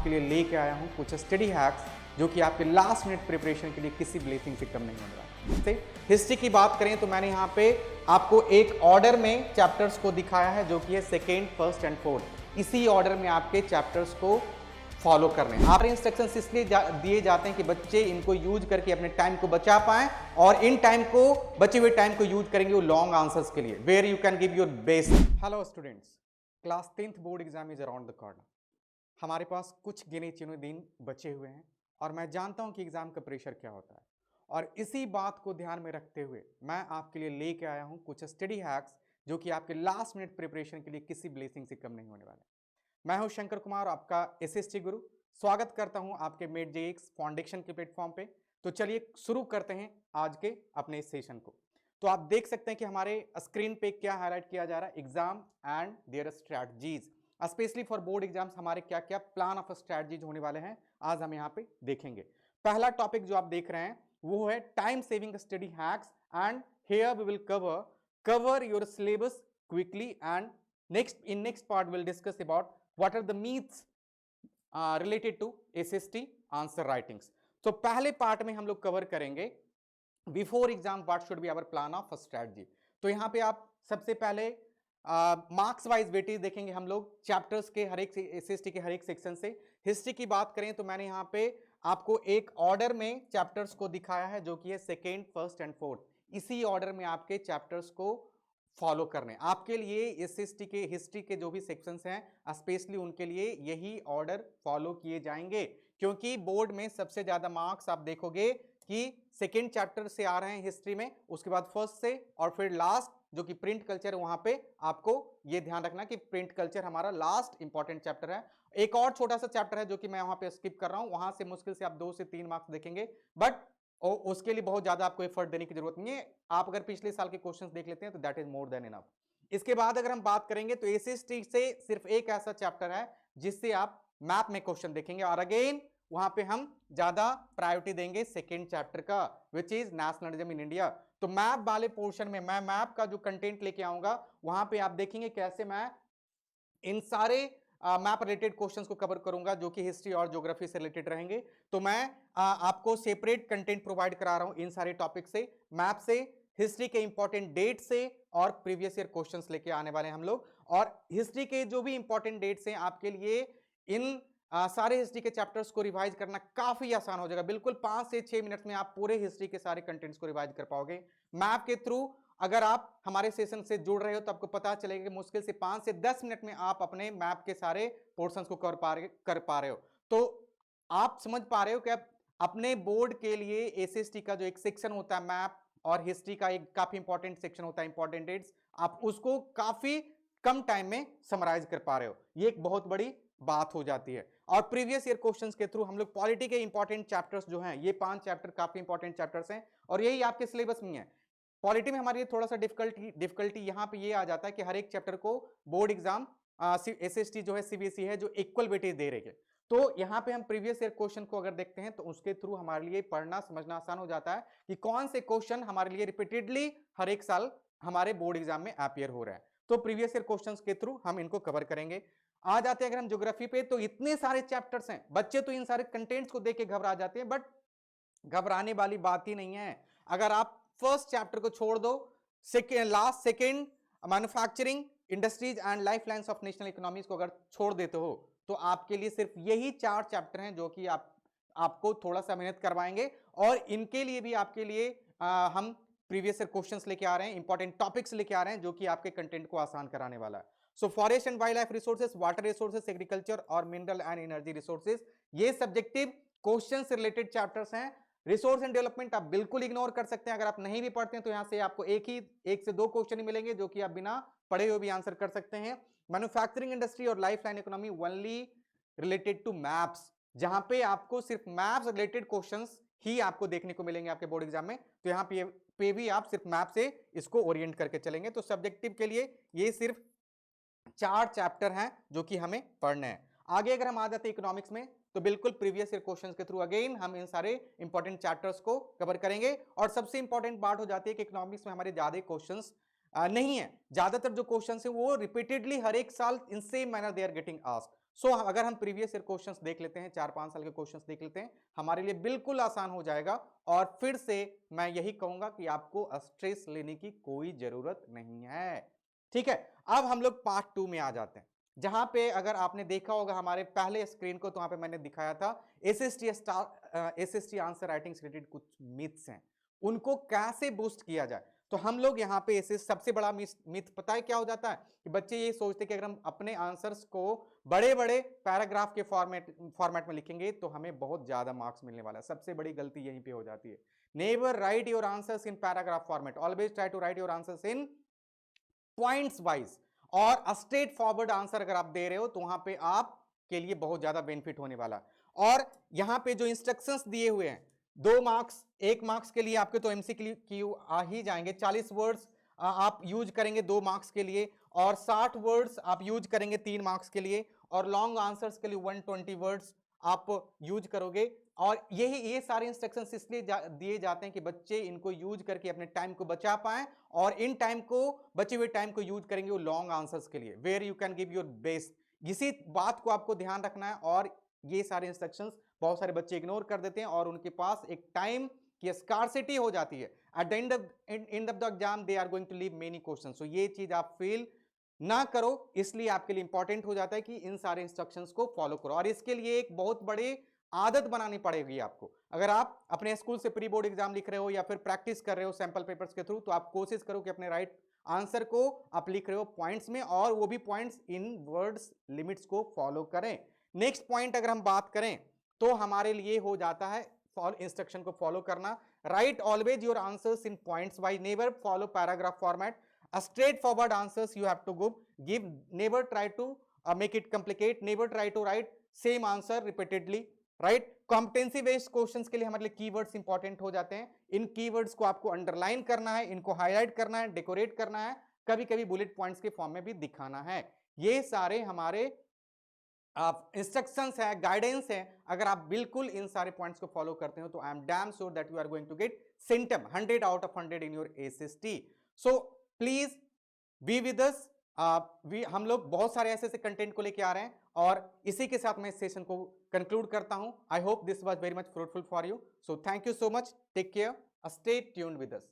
आपके लिए लेके आया हूँ कुछ स्टडी हैक्स जो कि आपके लास्ट मिनट प्रिपरेशन के लिए किसी ब्लेसिंग से कम नहीं होने वाला। हिस्ट्री की बात करें तो मैंने यहाँ पे आपको एक ऑर्डर में चैप्टर्स को दिखाया है जो कि है सेकेंड, फर्स्ट एंड फोर्थ। इसी ऑर्डर में आपके चैप्टर्स को फॉलो करने हैं। आप इंस्ट्रक्शंस इसलिए दिए जाते हैं कि बच्चे इनको यूज करके अपने टाइम को बचा पाएं और इन टाइम को बचे हुए टाइम को यूज करेंगे वो लॉन्ग आंसर्स के लिए, where you can give your best. Hello students, class 10th board exam is around the corner. हमारे पास कुछ गिने चुने दिन बचे हुए हैं और मैं जानता हूं कि एग्जाम का प्रेशर क्या होता है, और इसी बात को ध्यान में रखते हुए मैं आपके लिए लेके आया हूं कुछ स्टडी हैक्स जो कि आपके लास्ट मिनट प्रिपरेशन के लिए किसी ब्लेसिंग से कम नहीं होने वाले। मैं हूं शंकर कुमार, आपका एसएसटी गुरु। स्वागत करता हूं आपके मेट जेईक्स फाउंडेशन के प्लेटफॉर्म पे। तो चलिए शुरू करते हैं आज के अपने इस सेशन को। तो आप देख सकते हैं कि हमारे स्क्रीन पे क्या हाईलाइट किया जा रहा है, exam and their strategies. Specially for board exams हमारे क्या क्या प्लान ऑफ स्ट्रैटेजीज होने वाले हैं आज हम यहाँ पे देखेंगे। पहला टॉपिक जो आप देख रहे हैं वो है time saving study hacks, and here we will cover your syllabus quickly, and next part we'll discuss about what are the myths related to SST answer writings. तो पहले पार्ट में हम लोग कवर करेंगे before exam what should be our plan of strategy. तो यहाँ पे आप सबसे पहले मार्क्स वाइज वेटेज देखेंगे हम लोग चैप्टर्स के हर एक एसएसटी के हर एक सेक्शन से। हिस्ट्री की बात करें तो मैंने यहाँ पे आपको एक ऑर्डर में चैप्टर्स को दिखाया है जो कि है सेकेंड, फर्स्ट एंड फोर्थ। इसी ऑर्डर में आपके चैप्टर्स को फॉलो करने आपके लिए एसएसटी के हिस्ट्री के जो भी सेक्शंस हैं स्पेशली उनके लिए यही ऑर्डर फॉलो किए जाएंगे, क्योंकि बोर्ड में सबसे ज्यादा मार्क्स आप देखोगे कि सेकेंड चैप्टर से आ रहे हैं हिस्ट्री में, उसके बाद फर्स्ट से, और फिर लास्ट जो कि प्रिंट कल्चर है वहां पे आपको ये ध्यान रखना कि प्रिंट कल्चर हमारा लास्ट इंपॉर्टेंट चैप्टर है। एक और छोटा सा चैप्टर है जो कि मैं वहां पे स्किप कर रहा हूं, वहां से मुश्किल से आप 2 से 3 मार्क्स देखेंगे, बट उसके लिए बहुत ज्यादा आपको एफर्ट देने की जरूरत नहीं है। आप अगर पिछले साल के क्वेश्चंस देख लेते हैं तो that is more than enough. इसके बाद अगर हम बात करेंगे तो एसएसटी से सिर्फ एक ऐसा चैप्टर है जिससे आप मैप में क्वेश्चन देखेंगे, और अगेन वहां पे हम ज्यादा प्रायोरिटी देंगे सेकेंड चैप्टर का, which is nationalism in India. तो मैप वाले पोर्शन में मैं मैप का जो कंटेंट लेके आऊंगा वहां पे आप देखेंगे कैसे मैं इन सारे मैप रिलेटेड क्वेश्चंस को कवर करूंगा जो कि हिस्ट्री और ज्योग्राफी से रिलेटेड रहेंगे। तो मैं आपको सेपरेट कंटेंट प्रोवाइड करा रहा हूं इन सारे टॉपिक से, मैप से, हिस्ट्री के इंपॉर्टेंट डेट से, और प्रीवियस ईयर क्वेश्चंस लेके आने वाले हैं हम लोग। और हिस्ट्री के जो भी इंपॉर्टेंट डेट्स हैं आपके लिए इन सारे हिस्ट्री के चैप्टर्स को रिवाइज करना काफी आसान हो जाएगा। बिल्कुल 5 से 6 मिनट में आप पूरे हिस्ट्री के सारे कंटेंट्स को रिवाइज कर पाओगे मैप के थ्रू। अगर आप हमारे सेशन से जुड़ रहे हो तो आपको पता चलेगा कि मुश्किल से 5 से 10 मिनट में आप अपने मैप के सारे पोर्शंस को कर पा रहे हो। तो आप समझ पा रहे हो कि आप अपने बोर्ड के लिए एसएसटी का जो एक सेक्शन होता है मैप और हिस्ट्री का एक काफी इंपॉर्टेंट सेक्शन होता है इंपॉर्टेंट डेट्स, आप उसको काफी कम टाइम में समराइज कर पा रहे हो, ये एक बहुत बड़ी बात हो जाती है। और प्रीवियस ईयर क्वेश्चंस के थ्रू हम लोग पॉलिटी के इंपॉर्टेंट चैप्टर्स जो हैं, ये 5 चैप्टर काफी इंपॉर्टेंट चैप्टर्स हैं और यही आपके सिलेबस में है। पॉलिटी में हमारे लिए थोड़ा सा डिफिकल्टी यहाँ पे ये आ जाता है कि हर एक चैप्टर को बोर्ड एग्जाम एसएसटी जो है सीबीएसई है जो इक्वल वेटेज दे रही है। तो यहाँ पे हम प्रीवियस ईयर क्वेश्चन को अगर देखते हैं तो उसके थ्रू हमारे लिए पढ़ना समझना आसान हो जाता है कि कौन से क्वेश्चन हमारे लिए रिपीटेडली हर एक साल हमारे बोर्ड एग्जाम में अपीयर हो रहा है। तो प्रीवियस ईयर क्वेश्चंस के थ्रू हम इनको कवर करेंगे। आ जाते हैं अगर हम ज्योग्राफी पे, तो इतने सारे चैप्टर्स हैं, बच्चे तो इन सारे कंटेंट्स को देख के घबरा जाते हैं, बट घबराने वाली बात ही नहीं है। अगर आप फर्स्ट चैप्टर को छोड़ दो, second manufacturing industries and life lines of national economies को अगर छोड़ देते हो तो आपके लिए सिर्फ यही 4 चैप्टर हैं जो कि आपको थोड़ा सा मेहनत करवाएंगे, और इनके लिए भी आपके लिए हम प्रीवियस ईयर क्वेश्चंस लेके आ रहे हैं, इंपॉर्टेंट टॉपिक्स लेके आ रहे हैं जो कि आपके कंटेंट को आसान कराने वाला है। So forest and wild life resources, water resources, agriculture और मिनरल एंड एनर्जी रिसोर्सेज, ये सब्जेक्टिव क्वेश्चन से रिलेटेड चैप्टर्स हैं। रिसोर्स एंड डेवलपमेंट आप बिल्कुल इग्नोर कर सकते हैं, अगर आप नहीं भी पढ़ते हैं तो यहां से आपको एक से 2 क्वेश्चन ही मिलेंगे जो कि आप बिना पढ़े हुए भी आंसर कर सकते हैं। मैन्युफैक्चरिंग इंडस्ट्री और life line economy only related to maps, जहां पे आपको सिर्फ मैप्स रिलेटेड क्वेश्चंस ही आपको देखने को मिलेंगे आपके बोर्ड एग्जाम में, तो यहाँ पे भी आप सिर्फ मैप से इसको ओरिएंट करके चलेंगे। तो सब्जेक्टिव के लिए ये सिर्फ 4 चैप्टर हैं जो कि हमें पढ़ने हैं। आगे अगर हम आ जाते हैं इकोनॉमिक्स में, तो बिल्कुल प्रीवियस ईयर क्वेश्चंस के थ्रू अगेन हम इन सारे इंपॉर्टेंट चैप्टर्स को कवर करेंगे। और सबसे इंपॉर्टेंट बात हो जाती है कि इकोनॉमिक्स में हमारे ज्यादा क्वेश्चंस नहीं है, ज्यादातर जो क्वेश्चंस है वो रिपीटेडली हर एक साल in same manner they are getting asked. So अगर हम प्रीवियस ईयर क्वेश्चंस देख लेते हैं, 4-5 साल के क्वेश्चंस देख लेते हैं, हमारे लिए बिल्कुल आसान हो जाएगा। और फिर से मैं यही कहूंगा कि आपको स्ट्रेस लेने की कोई जरूरत नहीं है। ठीक है, अब हम लोग पार्ट 2 में आ जाते हैं, जहां पे अगर आपने देखा होगा हमारे पहले स्क्रीन को, तो वहां पे मैंने दिखाया था एसएसटी आंसर राइटिंग से रिलेटेड कुछ मिथ्स हैं, उनको कैसे बूस्ट किया जाए। तो हम लोग यहाँ पे इसे सबसे बड़ा मिथ पता है क्या हो जाता है कि बच्चे ये सोचते हैं कि अगर हम अपने आंसर्स को बड़े बड़े पैराग्राफ के फॉर्मेट में लिखेंगे तो हमें बहुत ज्यादा मार्क्स मिलने वाला है। सबसे बड़ी गलती यहीं पे हो जाती है। Never write your answers in paragraph format, always try to write your answers in points wise. और स्ट्रेट फॉरवर्ड आंसर अगर आप दे रहे हो तो वहां पे आपके लिए बहुत ज्यादा बेनिफिट होने वाला है। और यहां पे जो इंस्ट्रक्शंस दिए हुए हैं, 2 मार्क्स, 1 मार्क्स के लिए आपके तो एमसीक्यू आ ही जाएंगे, 40 वर्ड्स आप यूज करेंगे 2 मार्क्स के लिए, और 60 वर्ड्स आप यूज करेंगे 3 मार्क्स के लिए, और लॉन्ग आंसर्स के लिए 120 वर्ड्स आप यूज करोगे। और ये सारे इंस्ट्रक्शंस इसलिए दिए जाते हैं कि बच्चे इनको यूज करके अपने टाइम को बचा पाएं, और इन टाइम को, बचे हुए टाइम को यूज करेंगे वो लॉन्ग आंसर्स के लिए, where you can give your best. इसी बात को आपको ध्यान रखना है। और ये सारे इंस्ट्रक्शंस बहुत सारे बच्चे इग्नोर कर देते हैं और उनके पास एक टाइम की स्कार्सिटी हो जाती है। At the end of the exam they are going to leave many question. So ये चीज आप फील ना करो, इसलिए आपके लिए इंपॉर्टेंट हो जाता है कि इन सारे इंस्ट्रक्शंस को फॉलो करो। और इसके लिए एक बहुत बड़ी आदत बनानी पड़ेगी आपको। अगर आप अपने स्कूल से प्री बोर्ड एग्जाम लिख रहे हो या फिर प्रैक्टिस कर रहे हो सैंपल पेपर्स के थ्रू, तो आप कोशिश करो कि अपने राइट आंसर को आप लिख रहे हो पॉइंट्स में, और वो भी पॉइंट्स इन वर्ड्स लिमिट्स को फॉलो करें। नेक्स्ट पॉइंट अगर हम बात करें तो हमारे लिए हो जाता है इंस्ट्रक्शन को फॉलो करना। Right always your answers in points wise, never follow paragraph format, straightforward answers you have to give, never try to make it complicate, never try to write same answer repeatedly, right? competency based questions के लिए हमारे लिए keywords important हो जाते हैं। इन keywords को आपको underline करना है, इनको हाईलाइट करना है, डेकोरेट करना है, कभी कभी बुलेट पॉइंट्स के फॉर्म में भी दिखाना है। ये सारे हमारे इंस्ट्रक्शंस है, गाइडेंस है। अगर आप बिल्कुल इन सारे पॉइंट्स को फॉलो करते हो तो I am damn sure that you are going to get centum 100 out of 100 in your SST. So please be with us. हम लोग बहुत सारे ऐसे कंटेंट को लेके आ रहे हैं, और इसी के साथ मैं इस सेशन को कंक्लूड करता हूं। I hope this was very much fruitful for you. So thank you so much, take care, stay tuned with us.